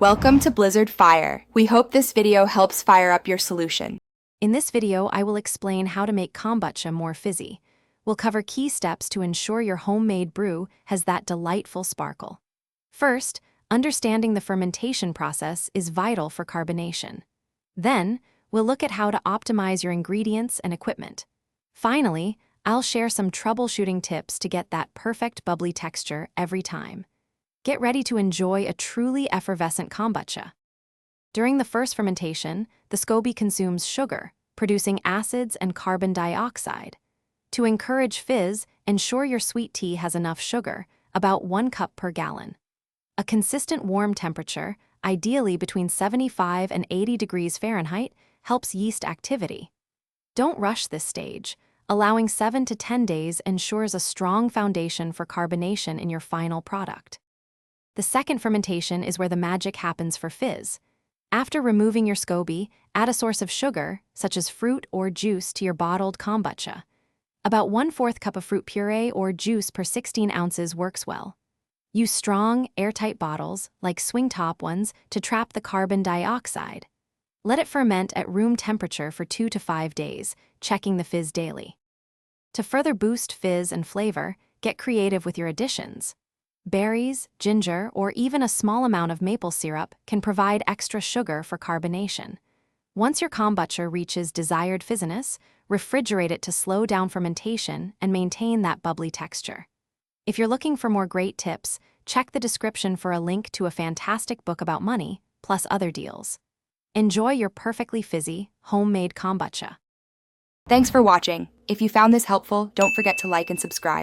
Welcome to Blizzard Fire. We hope this video helps fire up your solution. In this video, I will explain how to make kombucha more fizzy. We'll cover key steps to ensure your homemade brew has that delightful sparkle. First, understanding the fermentation process is vital for carbonation. Then, we'll look at how to optimize your ingredients and equipment. Finally, I'll share some troubleshooting tips to get that perfect bubbly texture every time. Get ready to enjoy a truly effervescent kombucha. During the first fermentation, the SCOBY consumes sugar, producing acids and carbon dioxide. To encourage fizz, ensure your sweet tea has enough sugar, about 1 cup per gallon. A consistent warm temperature, ideally between 75 and 80 degrees Fahrenheit, helps yeast activity. Don't rush this stage. Allowing 7 to 10 days ensures a strong foundation for carbonation in your final product. The second fermentation is where the magic happens for fizz. After removing your SCOBY, add a source of sugar, such as fruit or juice, to your bottled kombucha. About 1/4 cup of fruit puree or juice per 16 ounces works well. Use strong, airtight bottles, like swing-top ones, to trap the carbon dioxide. Let it ferment at room temperature for 2 to 5 days, checking the fizz daily. To further boost fizz and flavor, get creative with your additions. Berries, ginger, or even a small amount of maple syrup can provide extra sugar for carbonation. Once your kombucha reaches desired fizziness, refrigerate it to slow down fermentation and maintain that bubbly texture. If you're looking for more great tips, check the description for a link to a fantastic book about money, plus other deals. Enjoy your perfectly fizzy, homemade kombucha. Thanks for watching. If you found this helpful, don't forget to like and subscribe.